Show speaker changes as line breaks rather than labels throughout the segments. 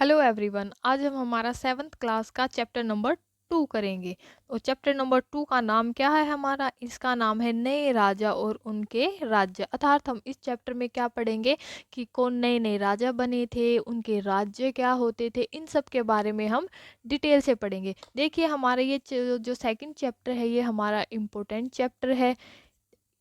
Hello everyone. आज हम हमारा 7th क्लास का चैप्टर नंबर 2 करेंगे। और चैप्टर नंबर 2 का नाम क्या है हमारा? इसका नाम है नए राजा और उनके राज्य। अर्थात हम इस चैप्टर में क्या पढ़ेंगे कि कौन नए नए राजा बने थे, उनके राज्य क्या होते थे, इन सब के बारे में हम डिटेल से पढ़ेंगे। देखिए हमारा ये जो सेकंड चैप्टर है ये हमारा इम्पोर्टेंट चैप्टर है।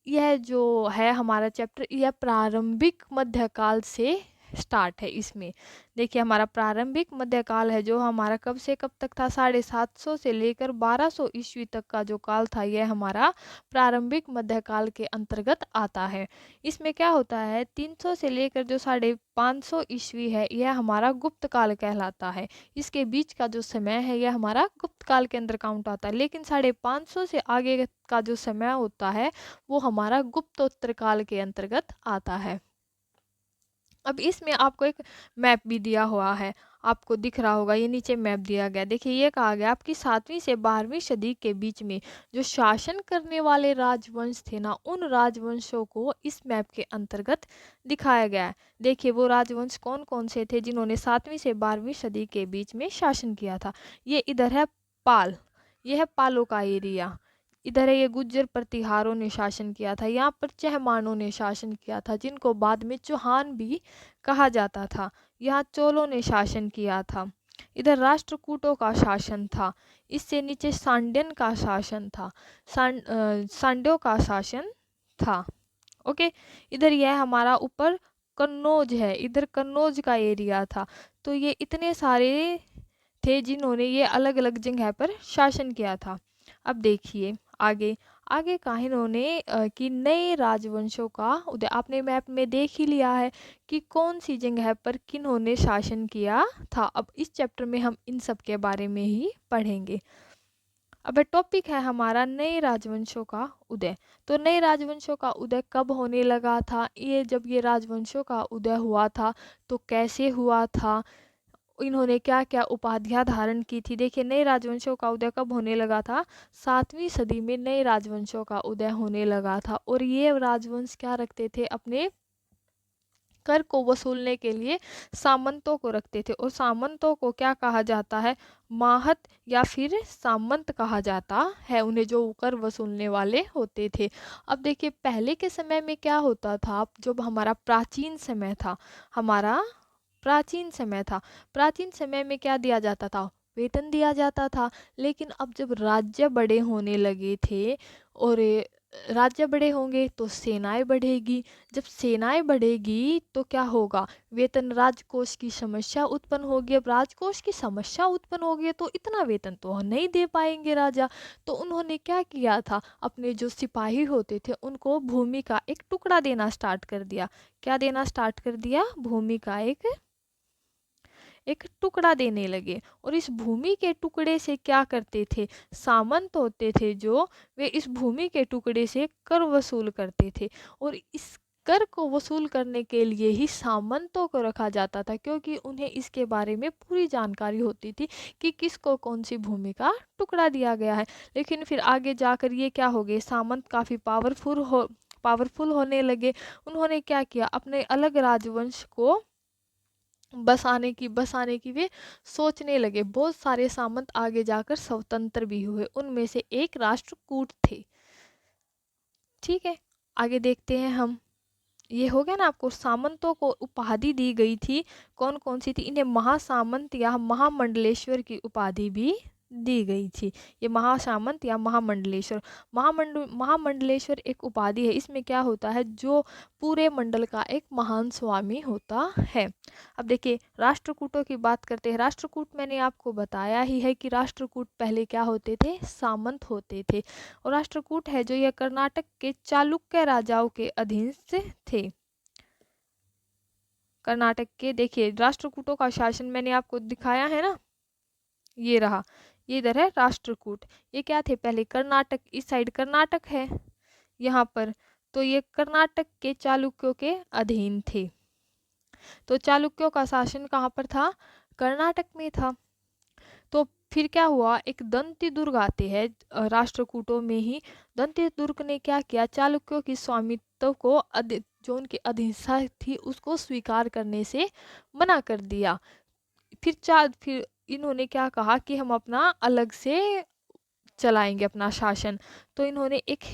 यह जो है हमारा चैप्टर यह प्रारंभिक मध्यकाल से स्टार्ट है। इसमें देखिए हमारा प्रारंभिक मध्यकाल है जो हमारा कब से कब तक था, 750 से लेकर 1200 ईस्वी तक का जो काल था यह हमारा प्रारंभिक मध्यकाल के अंतर्गत आता है। इसमें क्या होता है, 300 से लेकर जो 550 ईस्वी है यह हमारा गुप्त काल कहलाता है। इसके बीच का जो समय है यह हमारा गुप्त काल के अंदर काउंट आता है। लेकिन 550 से आगे का जो समय होता है वो हमारा गुप्तोत्तर काल के अंतर्गत आता है। अब इसमें आपको एक मैप भी दिया हुआ है, आपको दिख रहा होगा, ये नीचे मैप दिया गया। देखिए ये कहा गया आपकी 7वीं से 12वीं सदी के बीच में जो शासन करने वाले राजवंश थे ना, उन राजवंशों को इस मैप के अंतर्गत दिखाया गया है। देखिए वो राजवंश कौन कौन से थे जिन्होंने 7वीं से 12वीं सदी के बीच में शासन किया था। ये इधर है पाल, ये है पालों का एरिया। इधर है ये गुज्जर प्रतिहारों ने शासन किया था। यहाँ पर चहमानों ने शासन किया था जिनको बाद में चौहान भी कहा जाता था। यहाँ चोलों ने शासन किया था। इधर राष्ट्रकूटों का शासन था। इससे नीचे सांड्यन का शासन था। सांड्यों का शासन था। ओके। इधर यह हमारा ऊपर कन्नौज है, इधर कन्नौज का एरिया था। तो ये इतने सारे थे जिन्होंने ये अलग अलग जगह पर शासन किया था। अब देखिए आगे आगे का इन्होंने कि नए राजवंशों का उदय आपने मैप में देख ही लिया है कि कौन सी जगह पर किन्होंने शासन किया था। अब इस चैप्टर में हम इन सब के बारे में ही पढ़ेंगे। अब टॉपिक है हमारा नए राजवंशों का उदय। तो नए राजवंशों का उदय कब होने लगा था, ये जब ये राजवंशों का उदय हुआ था तो कैसे हुआ था, इन्होंने क्या क्या उपाधियां धारण की थी। देखिए नए राजवंशों का उदय कब होने लगा था, 7वीं सदी में नए राजवंशों का उदय होने लगा था। और ये राजवंश क्या रखते थे, अपने कर को वसूलने के लिए सामंतों को रखते थे। और सामंतों को क्या कहा जाता है, माहत या फिर सामंत कहा जाता है उन्हें, जो कर वसूलने वाले होते थे। अब देखिए पहले के समय में क्या होता था, जब हमारा प्राचीन समय था, हमारा प्राचीन समय था, प्राचीन समय में क्या दिया जाता था, वेतन दिया जाता था। लेकिन अब जब राज्य बड़े होने लगे थे और राज्य बड़े होंगे तो सेनाएं बढ़ेगी, जब सेनाएं बढ़ेगी तो क्या होगा, वेतन राजकोष की समस्या उत्पन्न होगी। अब राजकोष की समस्या उत्पन्न होगी तो इतना वेतन तो नहीं दे पाएंगे राजा। तो उन्होंने क्या किया था, अपने जो सिपाही होते थे उनको भूमि का एक टुकड़ा देना स्टार्ट कर दिया। क्या देना स्टार्ट कर दिया, भूमि का एक एक टुकड़ा देने लगे। और इस भूमि के टुकड़े से क्या करते थे, सामंत होते थे जो, वे इस भूमि के टुकड़े से कर वसूल करते थे। और इस कर को वसूल करने के लिए ही सामंतों को रखा जाता था, क्योंकि उन्हें इसके बारे में पूरी जानकारी होती थी कि किसको कौन सी भूमि का टुकड़ा दिया गया है। लेकिन फिर आगे जाकर ये क्या हो गए, सामंत काफ़ी पावरफुल होने लगे। उन्होंने क्या किया, अपने अलग राजवंश को बसाने की वे सोचने लगे। बहुत सारे सामंत आगे जाकर स्वतंत्र भी हुए, उनमें से एक राष्ट्रकूट थे। ठीक है, आगे देखते हैं हम। ये हो गया ना, आपको सामंतों को उपाधि दी गई थी, कौन कौन सी थी, इन्हें महासामंत या महामंडलेश्वर की उपाधि भी दी गई थी। ये महासामंत या महामंडलेश्वर, महामंडलेश्वर एक उपाधि है। इसमें क्या होता है, जो पूरे मंडल का एक महान स्वामी होता है। अब देखिए राष्ट्रकूटों की बात करते हैं। राष्ट्रकूट मैंने आपको बताया ही है कि राष्ट्रकूट पहले क्या होते थे, सामंत होते थे। और राष्ट्रकूट है जो यह कर्नाटक के चालुक्य राजाओं के अधीन से थे। कर्नाटक के, देखिए राष्ट्रकूटों का शासन मैंने आपको दिखाया है ना, ये रहा, ये इधर है राष्ट्रकूट। ये क्या थे, पहले कर्नाटक, इस साइड कर्नाटक है यहाँ पर, तो ये कर्नाटक के चालुक्यों के अधीन थे। तो चालुक्यों का शासन कहाँ पर था, कर्नाटक में था। तो फिर क्या हुआ, एक दंती दुर्ग आते हैं राष्ट्रकूटों में ही। दंती दुर्ग ने क्या किया, चालुक्यों की स्वामित्व को जो उनकी अधिष्ठा थी उसको स्वीकार करने से मना कर दिया। फिर इन्होंने क्या कहा कि हम अपना अलग से चलाएंगे अपना शासन। तो इन्होंने एक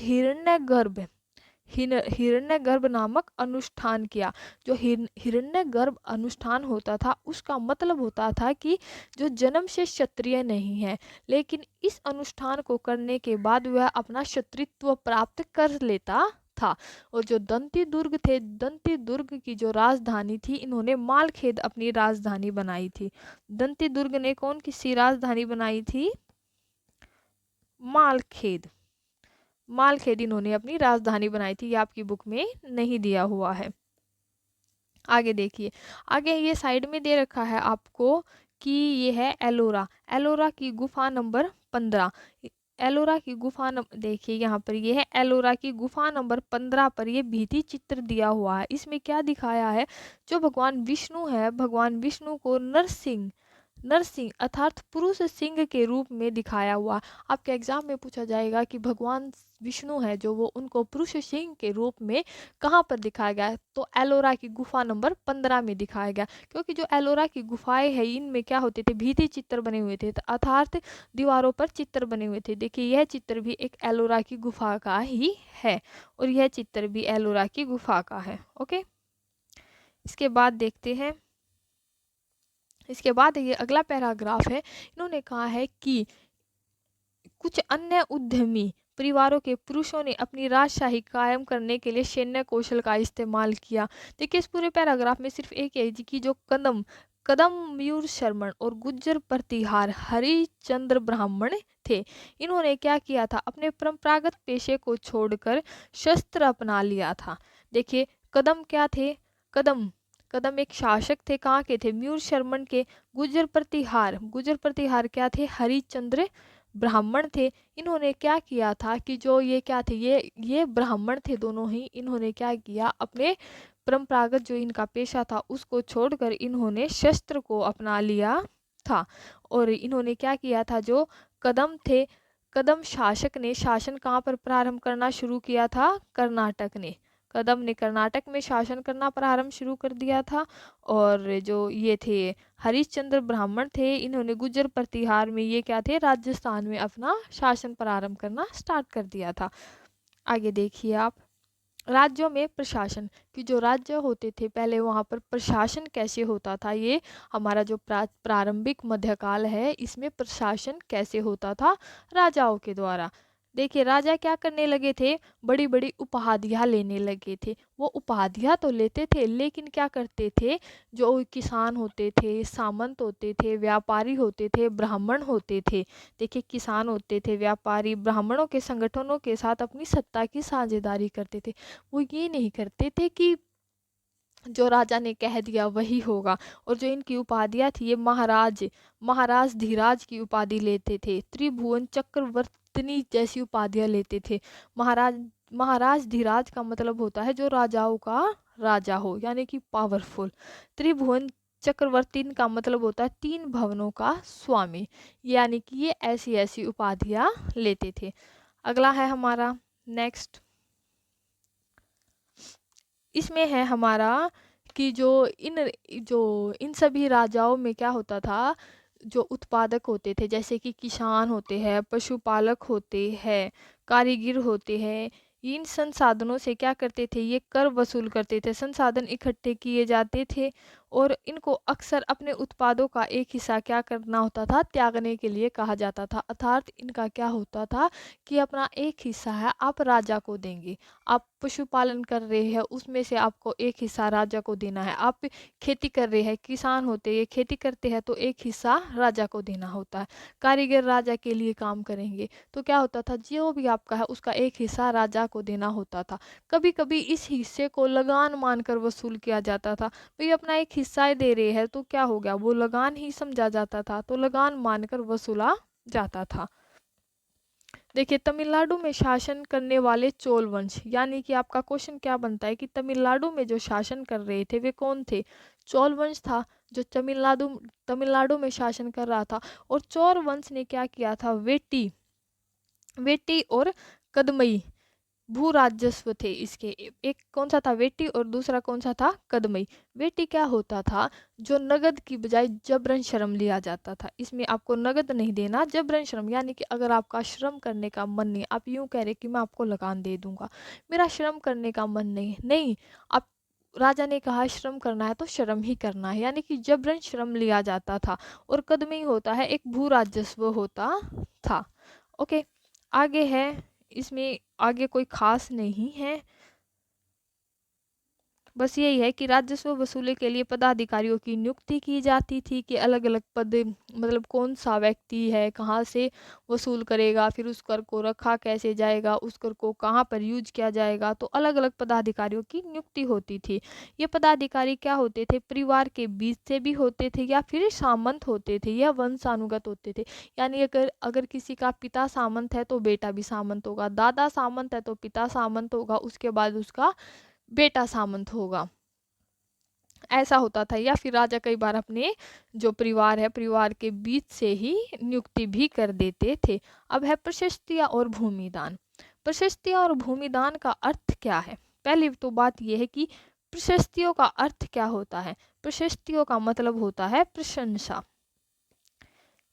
हिरण्यगर्भ नामक अनुष्ठान किया। जो हिरण्यगर्भ अनुष्ठान होता था उसका मतलब होता था कि जो जन्म से क्षत्रिय नहीं है, लेकिन इस अनुष्ठान को करने के बाद वह अपना क्षत्रित्व प्राप्त कर लेता था। और जो दंती दुर्ग थे, दंती दुर्ग की जो राजधानी थी, इन्होंने मालखेद अपनी राजधानी बनाई थी। दंती दुर्ग ने कौन सी राजधानी बनाई थी? मालखेद। मालखेद इन्होंने अपनी राजधानी बनाई थी। ये आपकी बुक में नहीं दिया हुआ है। आगे देखिए, आगे ये साइड में दे रखा है आपको कि ये है एलोरा। एलोरा की गुफा नंबर 15। एलोरा की गुफा नंबर देखिए, यहाँ पर ये है एलोरा की गुफा नंबर 15 पर ये भित्ति चित्र दिया हुआ है। इसमें क्या दिखाया है? जो भगवान विष्णु है, भगवान विष्णु को नरसिंह नरसिंह अर्थात पुरुष सिंह के रूप में दिखाया हुआ। आपके एग्जाम में पूछा जाएगा कि भगवान विष्णु है जो, वो उनको पुरुष सिंह के रूप में कहाँ पर दिखाया गया है? तो एलोरा की गुफा नंबर 15 में दिखाया गया। क्योंकि जो एलोरा की गुफाएं है, इनमें क्या होते थे? भित्ति चित्र बने हुए थे, अर्थात दीवारों पर चित्र बने हुए थे। देखिए, यह चित्र भी एक एलोरा की गुफा का ही है, और यह चित्र भी एलोरा की गुफा का है। ओके, इसके बाद देखते हैं। इसके बाद ये अगला पैराग्राफ है। इन्होंने कहा है कि कुछ अन्य उद्यमी परिवारों के पुरुषों ने अपनी राजशाही कायम करने के लिए सैन्य कौशल का इस्तेमाल किया। देखिए, इस पूरे पैराग्राफ में सिर्फ एक है कि जो कदम कदम मयूर शर्मन और गुज्जर प्रतिहार हरिचंद्र ब्राह्मण थे, इन्होंने क्या किया था? अपने परंपरागत पेशे को छोड़कर शस्त्र अपना लिया था। देखिए, कदम क्या थे? कदम कदम एक शासक थे। कहाँ के थे? मयूर शर्मन के। गुज्जर प्रतिहार क्या थे? हरिचंद्र ब्राह्मण थे। इन्होंने क्या किया था कि जो ये क्या थे? ये ब्राह्मण थे दोनों ही। इन्होंने क्या किया? अपने परंपरागत जो इनका पेशा था उसको छोड़कर इन्होंने शस्त्र को अपना लिया था। और इन्होंने क्या किया था? जो कदम थे, कदम शासक ने शासन कहाँ पर प्रारंभ करना शुरू किया था? कर्नाटक ने। कदम ने कर्नाटक में शासन करना प्रारंभ शुरू कर दिया था। और जो ये थे हरिश्चंद्र ब्राह्मण थे, इन्होंने गुर्जर प्रतिहार में ये क्या थे? राजस्थान में अपना शासन प्रारंभ करना स्टार्ट कर दिया था। आगे देखिए आप, राज्यों में प्रशासन कि जो राज्य होते थे पहले, वहाँ पर प्रशासन कैसे होता था? ये हमारा जो प्रारंभिक मध्यकाल है, इसमें प्रशासन कैसे होता था? राजाओं के द्वारा। देखिए, राजा क्या करने लगे थे? बड़ी बड़ी उपाधियां लेने लगे थे। वो उपाधियां तो लेते थे, लेकिन क्या करते थे? जो किसान होते थे, सामंत होते थे, व्यापारी होते थे, ब्राह्मण होते थे। देखिए, किसान होते थे, व्यापारी, ब्राह्मणों के संगठनों के साथ अपनी सत्ता की साझेदारी करते थे। वो ये नहीं करते थे कि जो राजा ने कह दिया वही होगा। और जो इनकी उपाधियां थी, ये महाराज धीराज की उपाधि लेते थे, त्रिभुवन चक्रवर्तनी जैसी उपाधियां लेते थे। महाराज धीराज का मतलब होता है जो राजाओं का राजा हो, यानी कि पावरफुल। त्रिभुवन चक्रवर्ती का मतलब होता है 3 भवनों का स्वामी, यानी कि ये ऐसी ऐसी उपाधियां लेते थे। अगला है हमारा नेक्स्ट। इसमें है हमारा कि जो इन सभी राजाओं में क्या होता था? जो उत्पादक होते थे, जैसे कि किसान होते हैं, पशुपालक होते हैं, कारीगर होते हैं, इन संसाधनों से क्या करते थे? ये कर वसूल करते थे, संसाधन इकट्ठे किए जाते थे। और इनको अक्सर अपने उत्पादों का एक हिस्सा क्या करना होता था? त्यागने के लिए कहा जाता था। अर्थात इनका क्या होता था कि अपना एक हिस्सा है आप राजा को देंगे। आप पशुपालन कर रहे हैं, उसमें से आपको एक हिस्सा राजा को देना है। आप खेती कर रहे हैं, किसान होते हैं, खेती करते हैं, तो एक हिस्सा राजा को देना होता है। कारीगर राजा के लिए काम करेंगे, तो क्या होता था? जो भी आपका है उसका एक हिस्सा राजा को देना होता था। कभी कभी इस हिस्से को लगान मानकर वसूल किया जाता था। भाई अपना एक हिस्सा ही दे रहे हैं तो क्या हो गया? वो लगान ही समझा जाता था, तो लगान मानकर वसूला जाता था। देखिए, तमिलनाडु में शासन करने वाले चोल वंश, यानी कि आपका क्वेश्चन क्या बनता है कि तमिलनाडु में जो शासन कर रहे थे वे कौन थे? चोल वंश था जो तमिलनाडु में शासन कर रहा था। और चोल वंश ने क्या किया था? वेटी वेटी और कदमई भू राजस्व थे इसके। एक कौन सा था, वेटी, और दूसरा कौन सा था, कदमई। वेटी क्या होता था, जो नगद की बजाय जबरन श्रम लिया जाता था। इसमें आपको नगद नहीं देना, जबरन श्रम, यानी कि अगर आपका श्रम करने का मन नहीं, आप यूं कह रहे कि मैं आपको लगान दे दूंगा, मेरा श्रम करने का मन नहीं, नहीं, आप, राजा ने कहा श्रम करना है तो श्रम ही करना है, यानी कि जबरन श्रम लिया जाता था। और कदमी होता है एक भू राजस्व होता था। ओके, आगे है, इसमें आगे कोई खास नहीं है, बस यही है कि राजस्व वसूली के लिए पदाधिकारियों की नियुक्ति की जाती थी, कि अलग अलग पद, मतलब कौन सा व्यक्ति है, कहाँ से वसूल करेगा, फिर उस कर को रखा कैसे जाएगा, उस कर को कहाँ पर यूज किया जाएगा, तो अलग अलग पदाधिकारियों की नियुक्ति होती थी। ये पदाधिकारी क्या होते थे, परिवार के बीच से भी होते थे या फिर सामंत होते थे या वंशानुगत होते थे। यानी अगर अगर किसी का पिता सामंत है तो बेटा भी सामंत होगा, दादा सामंत है तो पिता सामंत होगा, उसके बाद उसका बेटा सामंत होगा, ऐसा होता था। या फिर राजा कई बार अपने जो परिवार है, परिवार के बीच से ही नियुक्ति भी कर देते थे। अब है प्रशस्तियां और भूमिदान। प्रशस्तियां और भूमिदान का अर्थ क्या है? पहली तो बात यह है कि प्रशस्तियों का अर्थ क्या होता है। प्रशस्तियों का मतलब होता है प्रशंसा,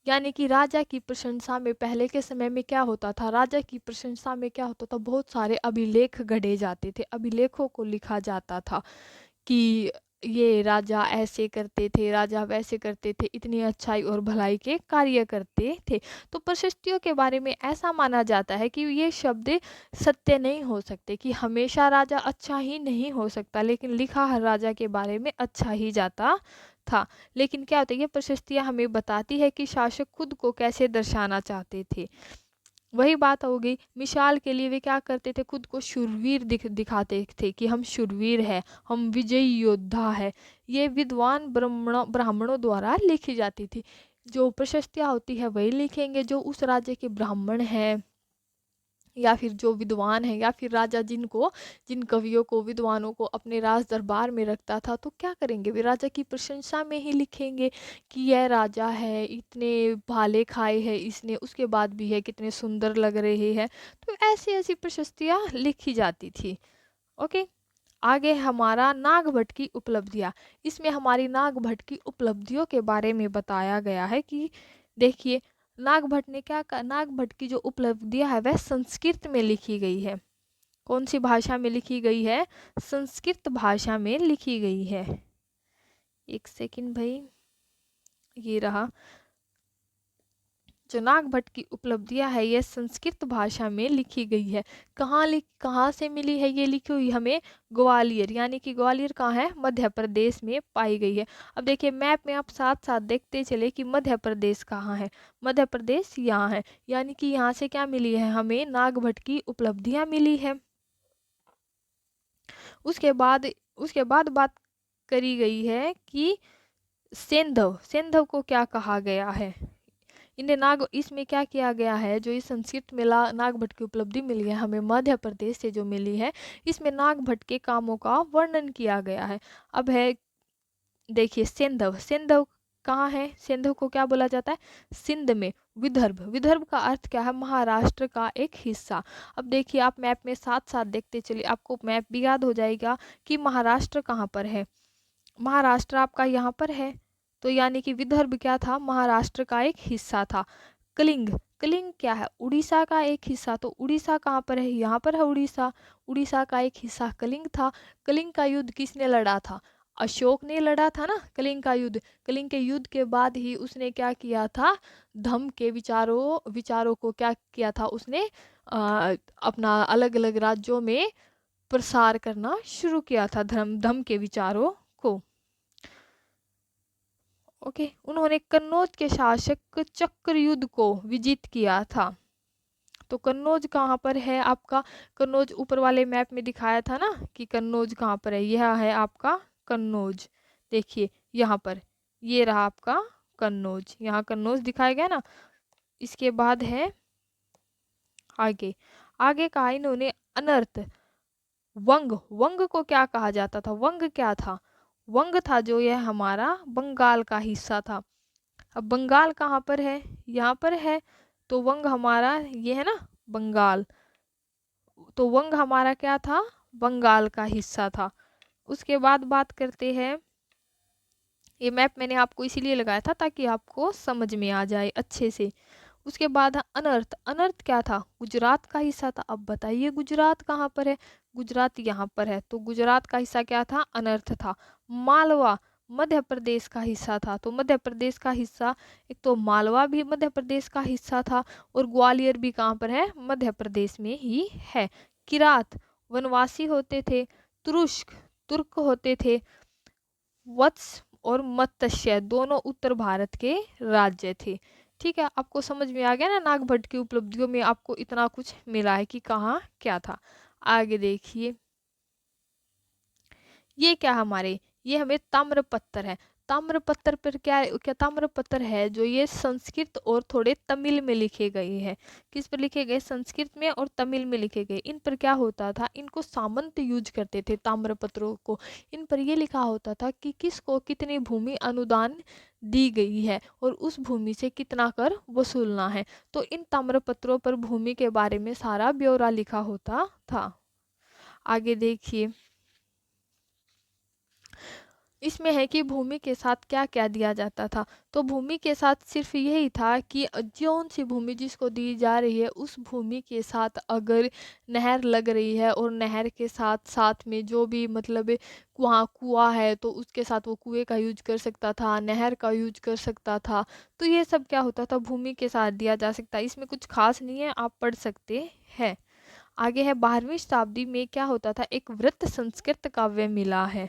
यानी कि राजा की प्रशंसा में, पहले के समय में क्या होता था, राजा की प्रशंसा में क्या होता था, बहुत सारे अभिलेख गढ़े जाते थे, अभिलेखों को लिखा जाता था कि ये राजा ऐसे करते थे, राजा वैसे करते थे, इतनी अच्छाई और भलाई के कार्य करते थे। तो प्रशस्तियों के बारे में ऐसा माना जाता है कि ये शब्द सत्य नहीं हो सकते, कि हमेशा राजा अच्छा ही नहीं हो सकता, लेकिन लिखा हर राजा के बारे में अच्छा ही जाता था। लेकिन क्या होता है, ये प्रशस्तियां हमें बताती है कि शासक खुद को कैसे दर्शाना चाहते थे। वही बात हो गई, मिसाल के लिए वे क्या करते थे, खुद को शूरवीर दिखाते थे कि हम शूरवीर है, हम विजयी योद्धा है। ये विद्वान ब्राह्मणों द्वारा लिखी जाती थी। जो प्रशस्तियां होती है वही लिखेंगे जो उस राज्य के ब्राह्मण हैं, या फिर जो विद्वान है, या फिर राजा जिन कवियों को, विद्वानों को अपने राज दरबार में रखता था, तो क्या करेंगे, वे राजा की प्रशंसा में ही लिखेंगे कि यह राजा है, इतने भाले खाए हैं इसने, उसके बाद भी है कितने सुंदर लग रहे हैं। तो ऐसी ऐसी प्रशस्तियां लिखी जाती थी। ओके, आगे हमारा नागभट्ट की उपलब्धियां। इसमें हमारी नागभट्ट की उपलब्धियों के बारे में बताया गया है कि देखिए, नागभट्ट ने नागभट्ट की जो उपलब्धियां है वह संस्कृत में लिखी गई है। कौन सी भाषा में लिखी गई है? संस्कृत भाषा में लिखी गई है। एक सेकंड भाई, ये रहा, जो नागभट्ट की उपलब्धियां है ये संस्कृत भाषा में लिखी गई है। कहाँ से मिली है ये लिखी हुई? हमें ग्वालियर, यानी कि ग्वालियर कहाँ है? मध्य प्रदेश में पाई गई है। अब देखिए मैप में आप साथ साथ देखते चले कि मध्य प्रदेश कहाँ है। मध्य प्रदेश यहाँ है, यानी कि यहाँ से क्या मिली है? हमें नागभट्ट की उपलब्धियां मिली है। उसके बाद बात करी गई है कि सेंधव, सेंधव को क्या कहा गया है? इसमें क्या किया गया है, जो इस संस्कृत में नागभट्ट की उपलब्धि मिली है हमें मध्य प्रदेश से जो मिली है, इसमें नागभट्ट के कामों का वर्णन किया गया है। अब है, देखिए सेंधव, सेंधव कहाँ है? सेंधव को क्या बोला जाता है? सिंध में। विदर्भ, विदर्भ का अर्थ क्या है? महाराष्ट्र का एक हिस्सा। अब देखिए आप मैप में साथ साथ देखते चलिए, आपको मैप भी याद हो जाएगा कि महाराष्ट्र कहाँ पर है। महाराष्ट्र आपका यहाँ पर है, तो यानी कि विदर्भ क्या था? महाराष्ट्र का एक हिस्सा था। कलिंग, कलिंग क्या है? उड़ीसा का एक हिस्सा। तो उड़ीसा कहाँ पर है? यहाँ पर है उड़ीसा। उड़ीसा का एक हिस्सा कलिंग था। कलिंग का युद्ध किसने लड़ा था? अशोक ने लड़ा था ना कलिंग का युद्ध। कलिंग के युद्ध के बाद ही उसने क्या किया था? धम्म के विचारों को क्या किया था उसने? अपना अलग अलग राज्यों में प्रसार करना शुरू किया था, धम्म के विचारों को। ओके, उन्होंने कन्नौज के शासक चक्रयुद्ध को विजित किया था। तो कन्नौज कहाँ पर है आपका? कन्नौज ऊपर वाले मैप में दिखाया था ना कि कन्नौज कहाँ पर है। यह है आपका कन्नौज, देखिए यहाँ पर, ये रहा आपका कन्नौज, यहाँ कन्नौज दिखाया गया ना। इसके बाद है आगे, आगे कहा इन्होंने अनर्थ। वंग, वंग को क्या कहा जाता था? वंग क्या था? वंग था जो यह हमारा बंगाल का हिस्सा था। अब बंगाल कहाँ पर है? यहाँ पर है। तो वंग हमारा ये है ना बंगाल। तो वंग हमारा क्या था, बंगाल का हिस्सा था। उसके बाद बात करते हैं, ये मैप मैंने आपको इसीलिए लगाया था ताकि आपको समझ में आ जाए अच्छे से। उसके बाद है अनर्थ। अनर्थ क्या था, गुजरात का हिस्सा था। अब बताइए गुजरात कहाँ पर है, गुजरात यहाँ पर है, तो गुजरात का हिस्सा क्या था, अनर्थ था। मालवा मध्य प्रदेश का हिस्सा था, तो मध्य प्रदेश का हिस्सा, एक तो मालवा भी मध्य प्रदेश का हिस्सा था, और ग्वालियर भी कहाँ पर है, मध्य प्रदेश में ही है। किरात वनवासी होते थे। तुरुष्क तुर्क होते थे। वत्स और मत्स्य दोनों उत्तर भारत के राज्य थे। ठीक है, आपको समझ में आ गया ना, नागभट्ट की उपलब्धियों में आपको इतना कुछ मिला है कि कहाँ क्या था। आगे देखिए, ये क्या हमारे, ये हमें ताम्रपत्र है। ताम्रपत्र पर क्या क्या ताम्रपत्र है जो ये संस्कृत और थोड़े तमिल में लिखे गए हैं। किस पर लिखे गए, संस्कृत में और तमिल में लिखे गए। इन पर क्या होता था, इनको सामंत यूज करते थे ताम्रपत्रों को। इन पर ये लिखा होता था कि किसको कितनी भूमि अनुदान दी गई है और उस भूमि से कितना कर वसूलना है। तो इन ताम्रपत्रों पर भूमि के बारे में सारा ब्यौरा लिखा होता था। आगे देखिए, इसमें है कि भूमि के साथ क्या क्या दिया जाता था। तो भूमि के साथ सिर्फ यही था कि जौन सी भूमि जिसको दी जा रही है उस भूमि के साथ अगर नहर लग रही है और नहर के साथ साथ में जो भी मतलब वहाँ कुआं है तो उसके साथ वो कुएं का यूज कर सकता था, नहर का यूज कर सकता था। तो ये सब क्या होता था, भूमि के साथ दिया जा सकता है। इसमें कुछ खास नहीं है, आप पढ़ सकते हैं। आगे है 12वीं शताब्दी में क्या होता था, एक वृत्त संस्कृत काव्य मिला है।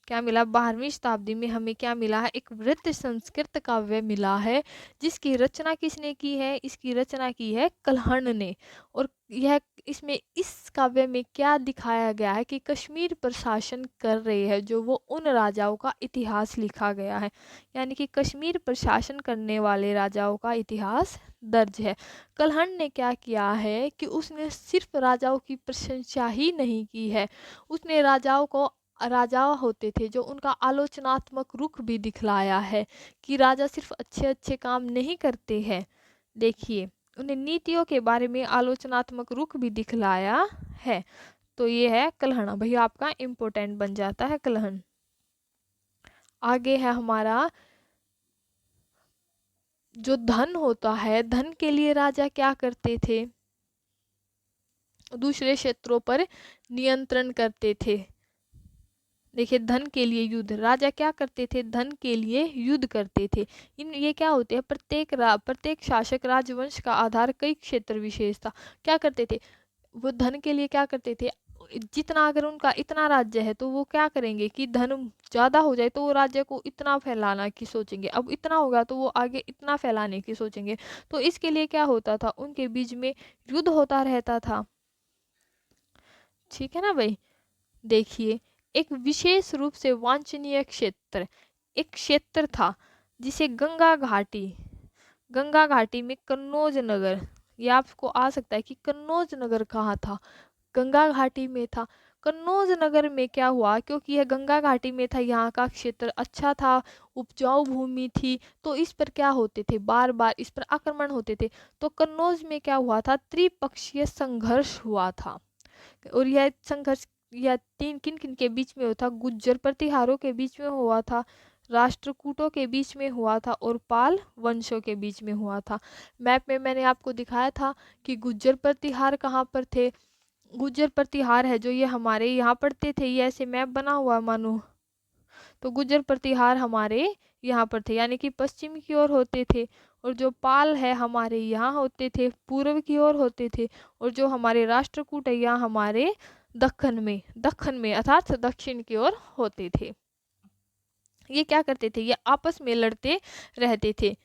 क्या मिला, 12वीं शताब्दी में हमें क्या मिला है, एक वृत्त संस्कृत काव्य मिला है। जिसकी रचना किसने की है, इसकी रचना की है कल्हण ने। और यह इसमें इस काव्य में क्या दिखाया गया है कि कश्मीर पर शासन कर रहे हैं जो वो उन राजाओं का इतिहास लिखा गया है। यानी कि कश्मीर पर शासन करने वाले राजाओं का इतिहास दर्ज है। कल्हण ने क्या किया है कि उसने सिर्फ राजाओं की प्रशंसा ही नहीं की है, उसने राजाओं को, राजा होते थे जो उनका आलोचनात्मक रुख भी दिखलाया है कि राजा सिर्फ अच्छे अच्छे काम नहीं करते हैं। देखिए, उन्हें नीतियों के बारे में आलोचनात्मक रुख भी दिखलाया है। तो ये है कल्हण, भैया आपका इम्पोर्टेंट बन जाता है कल्हण। आगे है हमारा, जो धन होता है, धन के लिए राजा क्या करते थे, दूसरे क्षेत्रों पर नियंत्रण करते थे। देखिए, धन के लिए युद्ध, राजा क्या करते थे, धन के लिए युद्ध करते थे। इन ये क्या होते हैं, प्रत्येक शासक राजवंश का आधार कई क्षेत्र विशेष था। क्या करते थे, वो धन के लिए क्या करते थे, जितना अगर उनका इतना राज्य है तो वो क्या करेंगे कि धन ज्यादा हो जाए तो वो राज्य को इतना फैलाना की सोचेंगे, अब इतना होगा तो वो आगे इतना फैलाने की सोचेंगे। तो इसके लिए क्या होता था, उनके बीच में युद्ध होता रहता था। ठीक है ना भाई। देखिए, एक विशेष रूप से वांछनीय क्षेत्र, एक क्षेत्र था जिसे गंगा घाटी, गंगा घाटी में कन्नौज नगर, ये आपको आ सकता है कि कन्नौज नगर कहाँ था, गंगा घाटी में था। कन्नौज नगर में क्या हुआ, क्योंकि यह गंगा घाटी में था, यहाँ का क्षेत्र अच्छा था, उपजाऊ भूमि थी, तो इस पर क्या होते थे, बार बार इस पर आक्रमण होते थे। तो कन्नौज में क्या हुआ था, त्रिपक्षीय संघर्ष हुआ था। और यह संघर्ष यह तीन किन किन के बीच में हुआ था, गुज्जर प्रतिहारों के बीच में हुआ था, राष्ट्रकूटों के बीच में हुआ था और पाल वंशों के बीच में हुआ था। मैप में मैंने आपको दिखाया था कि गुज्जर प्रतिहार कहाँ पर थे। गुज्जर प्रतिहार है जो ये हमारे यहाँ पड़ते थे, ये ऐसे मैप बना हुआ है मानो, तो गुज्जर प्रतिहार हमारे यहाँ पर थे, यानी कि पश्चिम की ओर होते थे। और जो पाल है हमारे यहाँ होते थे, पूर्व की ओर होते थे। और जो हमारे राष्ट्रकूट है यहाँ हमारे दक्खन में अर्थात दक्षिण की ओर होते थे। ये क्या करते थे, ये आपस में लड़ते रहते थे।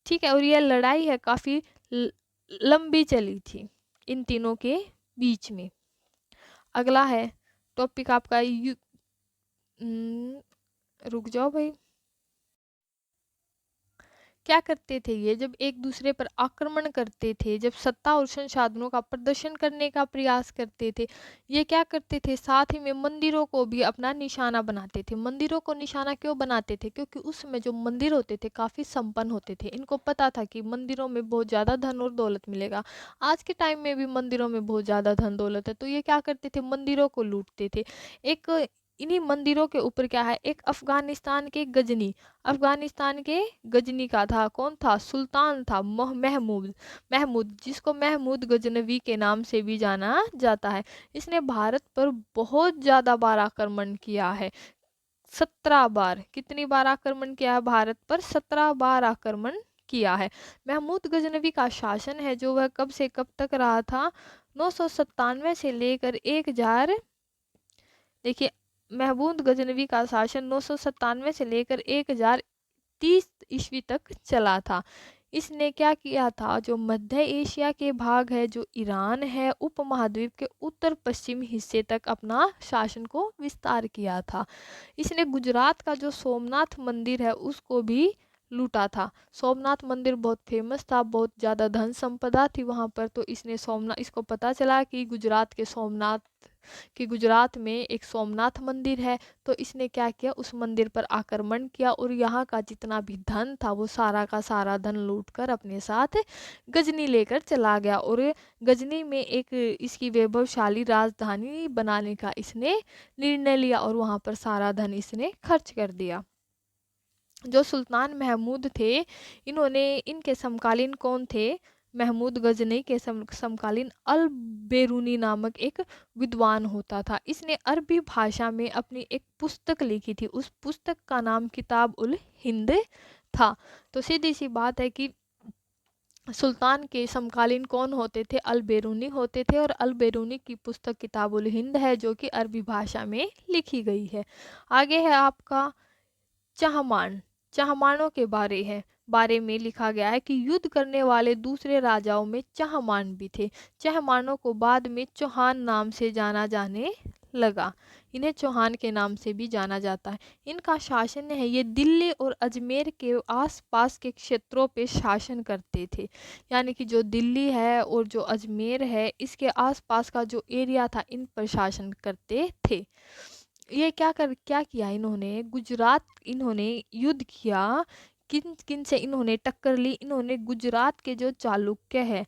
ठीक है, और यह लड़ाई है काफी लंबी चली थी इन तीनों के बीच में। अगला है टॉपिक आपका रुक जाओ भाई, क्या करते थे ये, जब एक दूसरे पर आक्रमण करते थे, जब सत्ता और संसाधनों का प्रदर्शन करने का प्रयास करते थे, ये क्या करते थे, साथ ही में मंदिरों को भी अपना निशाना बनाते थे। मंदिरों को निशाना क्यों बनाते थे, क्योंकि उस समय जो मंदिर होते थे काफ़ी संपन्न होते थे। इनको पता था कि मंदिरों में बहुत ज़्यादा धन और दौलत मिलेगा। आज के टाइम में भी मंदिरों में बहुत ज़्यादा धन दौलत है, तो ये क्या करते थे, मंदिरों को लूटते थे। एक इन्हीं मंदिरों के ऊपर क्या है, एक अफगानिस्तान के गजनी, अफगानिस्तान के गजनी का था, कौन था, सुल्तान था महमूद, महमूद जिसको महमूद गजनवी के नाम से भी जाना जाता है। इसने भारत पर बहुत ज़्यादा बार आक्रमण किया है, 17 बार। कितनी बार आक्रमण किया है भारत पर, 17 बार आक्रमण किया है। महमूद गजनवी का शासन है जो वह कब से कब तक रहा था, 997 से लेकर 1000, देखिए महमूद गजनवी का शासन 997 से लेकर 1030 ईस्वी तक चला था। इसने क्या किया था, जो मध्य एशिया के भाग है, जो ईरान है, उपमहाद्वीप के उत्तर पश्चिम हिस्से तक अपना शासन को विस्तार किया था। इसने गुजरात का जो सोमनाथ मंदिर है उसको भी लूटा था। सोमनाथ मंदिर बहुत फेमस था, बहुत ज़्यादा धन संपदा थी वहाँ पर, तो इसने सोमनाथ, इसको पता चला कि गुजरात में एक सोमनाथ मंदिर है, तो इसने क्या किया, उस मंदिर पर आक्रमण किया और यहाँ का जितना भी धन था वो सारा का सारा धन लूटकर अपने साथ गजनी लेकर चला गया और गजनी में एक इसकी वैभवशाली राजधानी बनाने का इसने निर्णय लिया और वहाँ पर सारा धन इसने खर्च कर दिया। जो सुल्तान महमूद थे, इनके समकालीन कौन थे, महमूद गजनी के समकालीन अल बेरूनी नामक एक विद्वान होता था। इसने अरबी भाषा में अपनी एक पुस्तक लिखी थी, उस पुस्तक का नाम किताब उल हिंद था। तो सीधी सी बात है कि सुल्तान के समकालीन कौन होते थे, अल बेरूनी होते थे, और अल बेरूनी की पुस्तक किताब उल हिंद है जो कि अरबी भाषा में लिखी गई है। आगे है आपका चहमान। चहमानों के बारे में लिखा गया है कि युद्ध करने वाले दूसरे राजाओं में चहमान भी थे। चहमानों को बाद में चौहान नाम से जाना जाने लगा। इन्हें चौहान के नाम से भी जाना जाता है। इनका शासन है, ये दिल्ली और अजमेर के आसपास के क्षेत्रों पे शासन करते थे। यानी कि जो दिल्ली है और जो अजमेर है इसके आसपास का जो एरिया था इन पर शासन करते थे। ये क्या किया इन्होंने, गुजरात इन्होंने युद्ध किया, किन किन से इन्होंने टक्कर ली, इन्होंने गुजरात के जो चालुक्य है,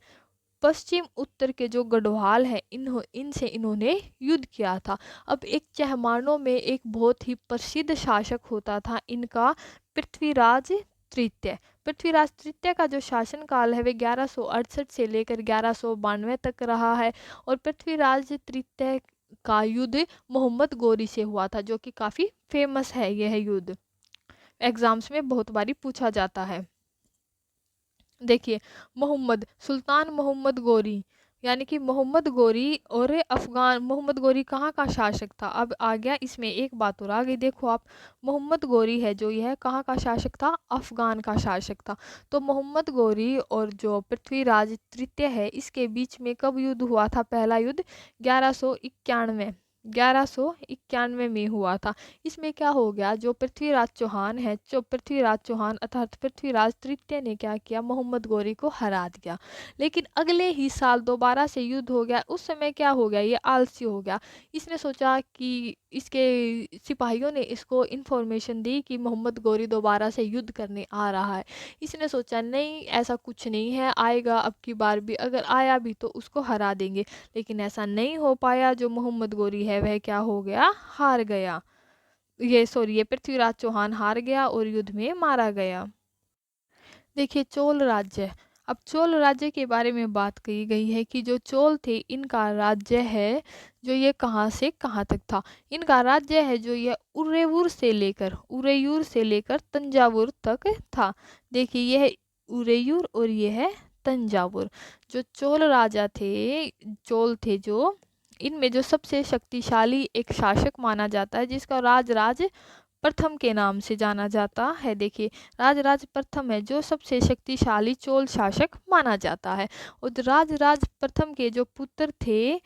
पश्चिम उत्तर के जो गढ़वाल है, इनसे इन्होंने युद्ध किया था। अब एक चहमानों में एक बहुत ही प्रसिद्ध शासक होता था इनका, पृथ्वीराज तृतीय। पृथ्वीराज तृतीय का जो शासन काल है वे 1168 से लेकर 1192 तक रहा है और पृथ्वीराज तृतीय का युद्ध मोहम्मद गोरी से हुआ था, जो कि काफ़ी फेमस है यह युद्ध, एग्जाम्स में बहुत बारी पूछा जाता है। देखिए सुल्तान मोहम्मद गोरी, यानी कि मोहम्मद गोरी और मोहम्मद गोरी कहाँ का शासक था। अब आ गया इसमें एक बात और आ गई, देखो आप, मोहम्मद गोरी है जो यह कहाँ का शासक था, अफगान का शासक था। तो मोहम्मद गोरी और जो पृथ्वीराज तृतीय है इसके बीच में कब युद्ध हुआ था, पहला युद्ध 1191 में हुआ था। इसमें क्या हो गया, जो पृथ्वीराज चौहान है, जो पृथ्वीराज चौहान अर्थात पृथ्वीराज तृतीय ने क्या किया, मोहम्मद गोरी को हरा दिया। लेकिन अगले ही साल दोबारा से युद्ध हो गया। उस समय क्या हो गया, ये आलसी हो गया। इसने सोचा कि इसके सिपाहियों ने इसको इन्फॉर्मेशन दी कि मोहम्मद गोरी दोबारा से युद्ध करने आ रहा है। इसने सोचा नहीं, ऐसा कुछ नहीं है, आएगा अब की बार भी, अगर आया भी तो उसको हरा देंगे। लेकिन ऐसा नहीं हो पाया। जो मोहम्मद गोरी है वह क्या हो गया, हार गया। ये पृथ्वीराज चौहान हार गया और युद्ध में मारा गया। देखिए चोल राज्य, अब चोल राज्य के बारे में बात की गई है कि जो चोल थे इनका राज्य है जो ये कहाँ से कहाँ तक था। इनका राज्य है जो ये उरेयूर से लेकर तंजावुर तक था। देखिए यह है उरेयूर और ये है तंजावुर। जो चोल थे जो इनमें जो सबसे शक्तिशाली एक शासक माना जाता है जिसका राज प्रथम के नाम से जाना जाता है। देखिए राज प्रथम है जो सबसे शक्तिशाली चोल शासक माना जाता है। और राज प्रथम के जो पुत्र थे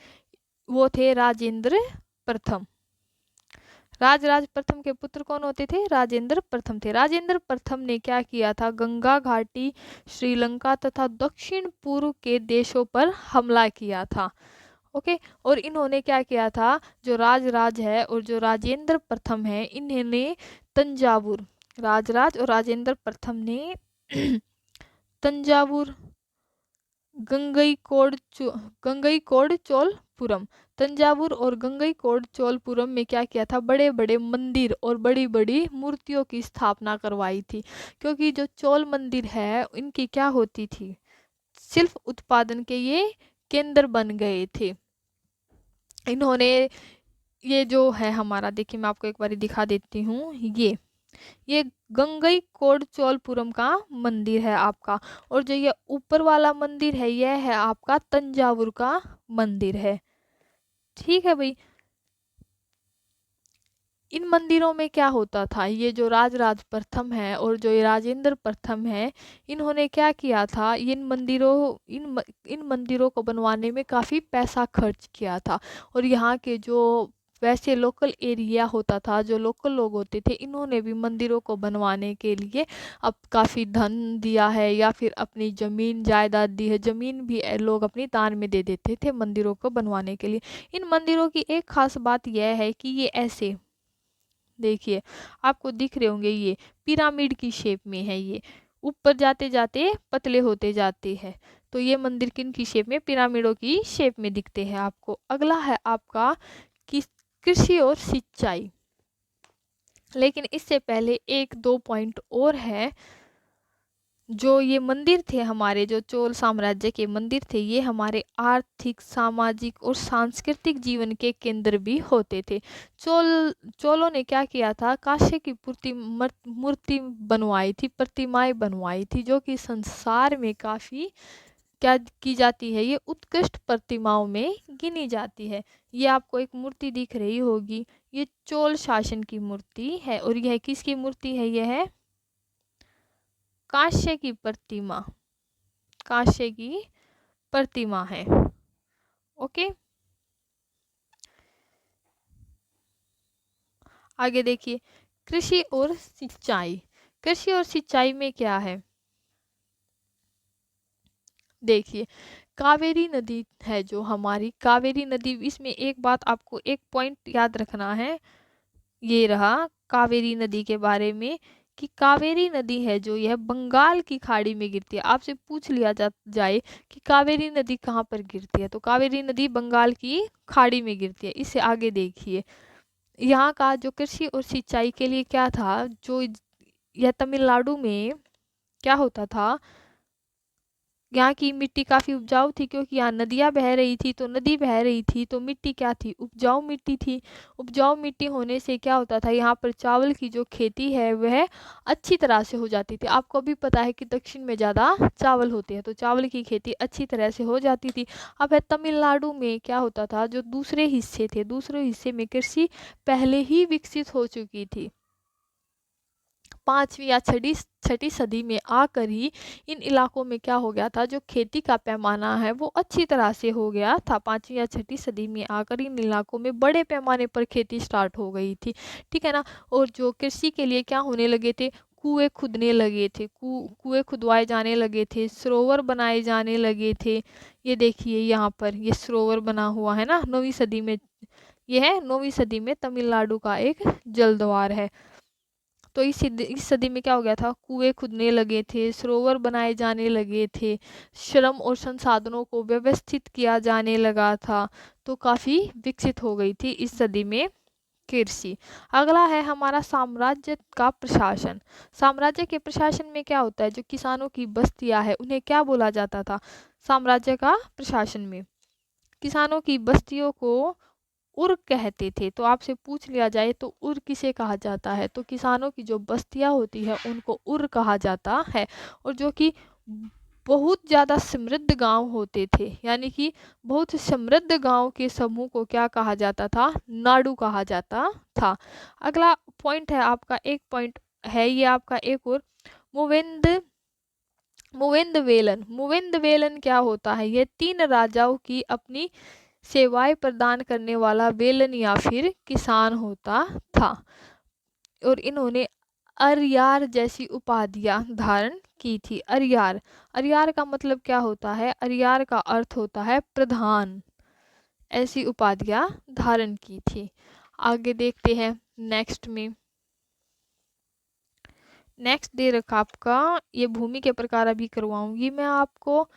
वो थे राजेंद्र प्रथम। राजराज प्रथम के पुत्र कौन होते थे? राजेंद्र प्रथम थे। राजेंद्र प्रथम ने क्या किया था? गंगा घाटी, श्रीलंका तथा दक्षिण पूर्व के देशों पर हमला किया था। ओके। और इन्होंने क्या किया था? जो राजराज है और जो राजेंद्र प्रथम है, इन्होंने तंजावुर, राजराज और राजेंद्र प्रथम ने तंजावुर, गंगईकोड चोलपुरम, तंजावुर और गंगईकोड चोलपुरम में क्या किया था? बड़े बड़े मंदिर और बड़ी बड़ी मूर्तियों की स्थापना करवाई थी। क्योंकि जो चोल मंदिर है, इनकी क्या होती थी? शिल्प उत्पादन के ये केंद्र बन गए थे। इन्होंने, ये जो है हमारा, देखिए मैं आपको एक बार दिखा देती हूँ। ये गंगई कोड चोलपुरम का मंदिर है आपका। और जो ये ऊपर वाला मंदिर है, यह है आपका तंजावुर का मंदिर है। ठीक है भाई। इन मंदिरों में क्या होता था? ये जो राजराज प्रथम है और जो ये राजेंद्र प्रथम है, इन्होंने क्या किया था? इन मंदिरों को बनवाने में काफी पैसा खर्च किया था। और यहाँ के जो वैसे लोकल एरिया होता था, जो लोकल लोग होते थे, इन्होंने भी मंदिरों को बनवाने के लिए अब काफी धन दिया है, या फिर अपनी जमीन जायदाद दी है। जमीन भी लोग अपनी दान में दे देते थे मंदिरों को बनवाने के लिए। इन मंदिरों की एक खास बात यह है कि ये ऐसे, देखिए आपको दिख रहे होंगे, ये पिरामिड की शेप में है। ये ऊपर जाते जाते पतले होते जाते हैं। तो ये मंदिर किन की शेप में? पिरामिडों की शेप में दिखते हैं आपको। अगला है आपका कृषि और सिंचाई। लेकिन इससे पहले एक दो पॉइंट और है। जो ये मंदिर थे हमारे, जो चोल साम्राज्य के मंदिर थे, ये हमारे आर्थिक, सामाजिक और सांस्कृतिक जीवन के केंद्र भी होते थे। चोलों ने क्या किया था? कांसे की मूर्ति बनवाई थी, प्रतिमाएं बनवाई थी, जो कि संसार में काफी क्या की जाती है? ये उत्कृष्ट प्रतिमाओं में गिनी जाती है। ये आपको एक मूर्ति दिख रही होगी, ये चोल शासन की मूर्ति है। और यह किसकी मूर्ति है? यह है कांस्य की प्रतिमा, कांस्य की प्रतिमा है। ओके। आगे देखिए, कृषि और सिंचाई। कृषि और सिंचाई में क्या है? देखिए, कावेरी नदी है जो हमारी कावेरी नदी, इसमें एक बात आपको, एक पॉइंट याद रखना है। ये रहा कावेरी नदी के बारे में, कि कावेरी नदी है जो यह बंगाल की खाड़ी में गिरती है। आपसे पूछ लिया जाए कि कावेरी नदी कहाँ पर गिरती है, तो कावेरी नदी बंगाल की खाड़ी में गिरती है। इससे आगे देखिए, यहाँ का जो कृषि और सिंचाई के लिए क्या था? जो यह तमिलनाडु में क्या होता था? यहाँ की मिट्टी काफी उपजाऊ थी, क्योंकि यहाँ नदियाँ बह रही थी। तो नदी बह रही थी तो मिट्टी क्या थी? उपजाऊ मिट्टी थी। उपजाऊ मिट्टी होने से क्या होता था? यहाँ पर चावल की जो खेती है वह अच्छी तरह से हो जाती थी। आपको भी पता है कि दक्षिण में ज़्यादा चावल होते हैं, तो चावल की खेती अच्छी तरह से हो जाती थी। अब है तमिलनाडु में क्या होता था? जो दूसरे हिस्से थे, दूसरे हिस्से में कृषि पहले ही विकसित हो चुकी थी। 5वीं या छठी सदी में आकर ही इन इलाकों में क्या हो गया था? जो खेती का पैमाना है वो अच्छी तरह से हो गया था। 5वीं या छठी सदी में आकर इन इलाकों में बड़े पैमाने पर खेती स्टार्ट हो गई थी। ठीक है ना। और जो कृषि के लिए क्या होने लगे थे? कुएं खुदने लगे थे, कुएं खुदवाए जाने लगे थे, सरोवर बनाए जाने लगे थे। ये देखिए यहाँ पर ये सरोवर बना हुआ है ना, 9वीं सदी में। यह है 9वीं सदी में तमिलनाडु का एक जलद्वार है। तो इस सदी में क्या हो गया था? कुएं खुदने लगे थे, सरोवर बनाए जाने लगे थे, श्रम और संसाधनों को व्यवस्थित किया जाने लगा था। तो काफी विकसित हो गई थी इस सदी में कृषि। अगला है हमारा साम्राज्य का प्रशासन। साम्राज्य के प्रशासन में क्या होता है? जो किसानों की बस्तियां है, उन्हें क्या बोला जाता था साम्राज्य का प्रशासन में? किसानों की बस्तियों को उर कहते थे। तो आपसे पूछ लिया जाए तो उर किसे कहा जाता है? तो किसानों की जो बस्तियां होती है उनको उर कहा जाता है। और जो कि बहुत ज़्यादा समृद्ध गांव होते थे, यानी कि बहुत समृद्ध गांव के समूह को क्या कहा जाता था? नाडु कहा जाता था। अगला पॉइंट है आपका, एक पॉइंट है ये आपका एक और, मुवेंद मुवेंद वेलन। मुवेंद वेलन क्या होता है? ये 3 राजाओं की अपनी सेवाएं प्रदान करने वाला बेलन या फिर किसान होता था। और इन्होंने अरियार जैसी उपाधियां धारण की थी। अरियार, अरियार का मतलब क्या होता है? अरियार का अर्थ होता है प्रधान। ऐसी उपाधियां धारण की थी। आगे देखते हैं नेक्स्ट में। नेक्स्ट दे रखा आपका, ये भूमि के प्रकार अभी करवाऊंगी मैं आपको।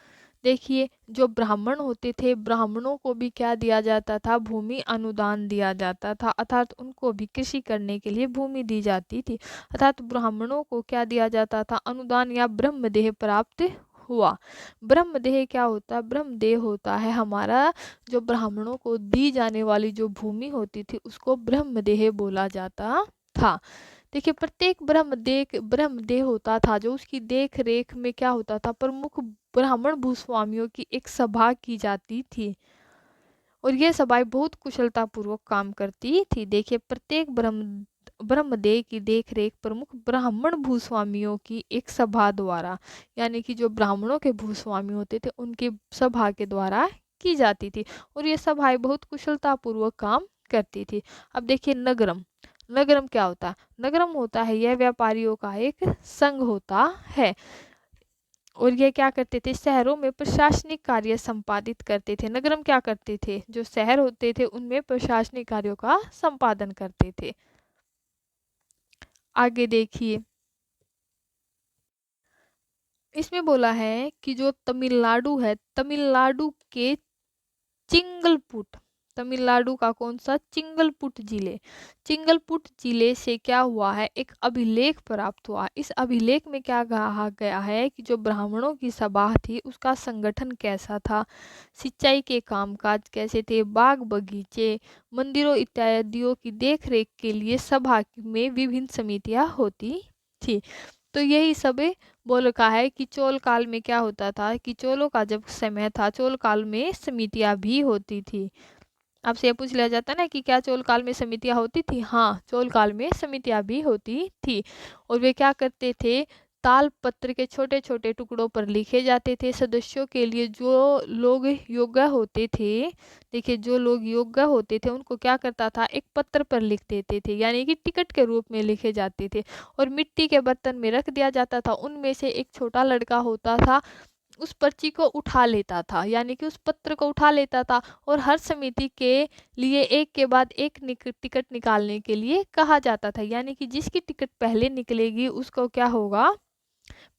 देखिए, जो ब्राह्मण होते थे, ब्राह्मणों को भी क्या दिया जाता था? भूमि अनुदान दिया जाता था, अर्थात उनको भी कृषि करने के लिए भूमि दी जाती थी। अर्थात ब्राह्मणों को क्या दिया जाता था? अनुदान या ब्रह्मदेह प्राप्त हुआ। ब्रह्मदेह क्या होता है? ब्रह्मदेह होता है हमारा, जो ब्राह्मणों को दी जाने वाली जो भूमि होती थी उसको ब्रह्मदेह बोला जाता था। देखिए, प्रत्येक ब्रह्मदेह होता था जो उसकी देख रेख में क्या होता था? प्रमुख ब्राह्मण भूस्वामियों की एक सभा की जाती थी, और यह सभाएं बहुत कुशलता पूर्वक काम करती थी। देखिए, प्रत्येक ब्रह्मदेव की देख रेख प्रमुख ब्राह्मण भूस्वामियों की एक सभा द्वारा, यानी कि जो ब्राह्मणों के भूस्वामी होते थे उनकी सभा के द्वारा की जाती थी, और ये सभाएं बहुत कुशलता पूर्वक काम करती थी। अब देखिए नगरम। नगरम क्या होता है? नगरम होता है, यह व्यापारियों का एक संघ होता है, और ये क्या करते थे? शहरों में प्रशासनिक कार्य संपादित करते थे। नगरम क्या करते थे? जो शहर होते थे उनमें प्रशासनिक कार्यों का संपादन करते थे। आगे देखिए, इसमें बोला है कि जो तमिलनाडु है, तमिलनाडु के चिंगलपुट, तमिलनाडु का कौन सा? चिंगलपुट जिले, चिंगलपुट जिले से क्या हुआ है? एक अभिलेख प्राप्त हुआ। इस अभिलेख में क्या कहा गया है कि जो ब्राह्मणों की सभा थी उसका संगठन कैसा था, सिंचाई के कामकाज कैसे थे, बाग बगीचे, मंदिरों इत्यादियों की देखरेख के लिए सभा में विभिन्न समितियां होती थी। तो यही सब बोल रखा है कि चोल काल में क्या होता था कि चोलों का जब समय था, चोल काल में समितियां भी होती थी। आपसे ये पूछ लिया जाता है ना कि क्या चोल काल में समितियां होती थी? हाँ, चोल काल में समितियां भी होती थी। और वे क्या करते थे? ताल पत्र के छोटे छोटे टुकड़ों पर लिखे जाते थे सदस्यों के लिए। जो लोग योग्य होते थे, देखिए जो लोग योग्य होते थे उनको क्या करता था? एक पत्र पर लिख देते थे, यानी कि टिकट के रूप में लिखे जाते थे, और मिट्टी के बर्तन में रख दिया जाता था। उनमें से एक छोटा लड़का होता था, उस पर्ची को उठा लेता था, यानी कि उस पत्र को उठा लेता था, और हर समिति के लिए एक के बाद एक टिकट निकालने के लिए कहा जाता था, यानी कि जिसकी टिकट पहले निकलेगी उसको क्या होगा?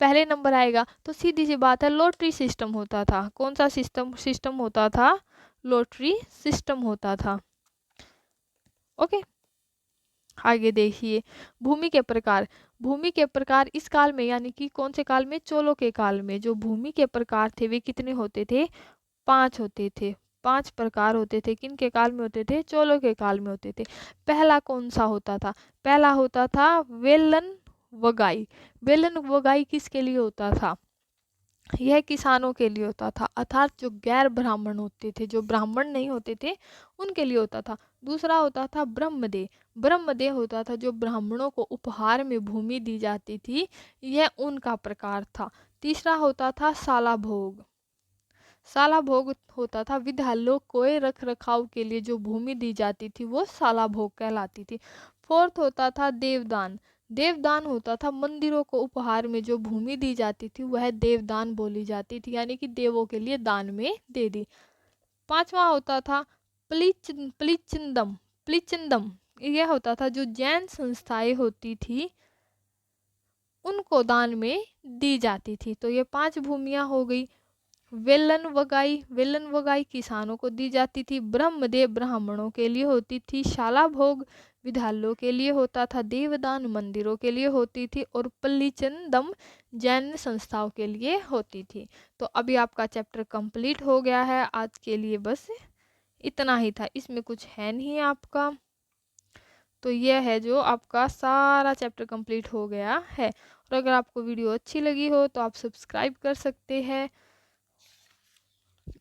पहले नंबर आएगा। तो सीधी सी बात है, लॉटरी सिस्टम होता था। कौन सा सिस्टम होता था? लॉटरी सिस्टम होता था। ओके, आगे देखिए, भूमि के प्रकार। भूमि के प्रकार इस काल में, यानी कि कौन से काल में? चोलों के काल में जो भूमि के प्रकार थे वे कितने होते थे? 5 होते थे। 5 प्रकार होते थे। किन के काल में होते थे? चोलों के काल में होते थे। पहला कौन सा होता था? पहला होता था वेलन वगाई। वेलन वगाई किसके लिए होता था? यह किसानों के लिए होता था, अर्थात जो गैर ब्राह्मण होते थे, जो ब्राह्मण नहीं होते थे उनके लिए होता था। दूसरा होता था ब्रह्मदेव। ब्रह्मदेव होता था जो ब्राह्मणों को उपहार में भूमि दी जाती थी, यह उनका प्रकार था। तीसरा होता था साला भोग। साला भोग होता था विद्यालयों को रख रखाव के लिए जो भूमि दी जाती थी वो साला भोग कहलाती थी। फोर्थ होता था देवदान। देवदान होता था मंदिरों को उपहार में जो भूमि दी जाती थी वह देवदान बोली जाती थी, यानी कि देवों के लिए दान में दे दी। पांचवा होता था प्लिचिंदम। प्लिचिंदम यह होता था जो जैन संस्थाएं होती थी उनको दान में दी जाती थी। तो ये 5 भूमियां हो गई। वेलन वगाई, वेलन वगाई किसानों को दी जाती थी। ब्रह्मदेव ब्राह्मणों के लिए होती थी। शाला भोग विद्यालयों के लिए होता था। देवदान मंदिरों के लिए होती थी, और पल्लीचंदम जैन संस्थाओं के लिए होती थी। तो अभी आपका चैप्टर कंप्लीट हो गया है। आज के लिए बस इतना ही था, इसमें कुछ है नहीं आपका। तो यह है जो आपका सारा चैप्टर कंप्लीट हो गया है। और अगर आपको वीडियो अच्छी लगी हो तो आप सब्सक्राइब कर सकते हैं।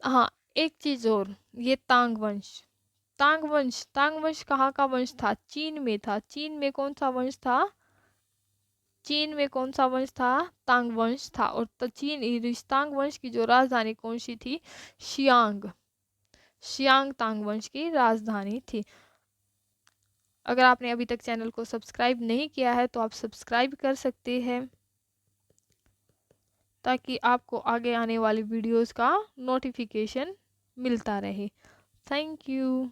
हाँ, एक चीज और, ये तांग वंश। तांग वंश कहाँ का वंश था? चीन में था। चीन में कौन सा वंश था? चीन में कौन सा वंश था? तांग वंश था। और चीन इस तांग वंश की जो राजधानी कौन सी थी? शियांग। शियांग तांग वंश की राजधानी थी। अगर आपने अभी तक चैनल को सब्सक्राइब नहीं किया है तो आप सब्सक्राइब कर सकते हैं, ताकि आपको आगे आने वाली वीडियोस का नोटिफिकेशन मिलता रहे। Thank you.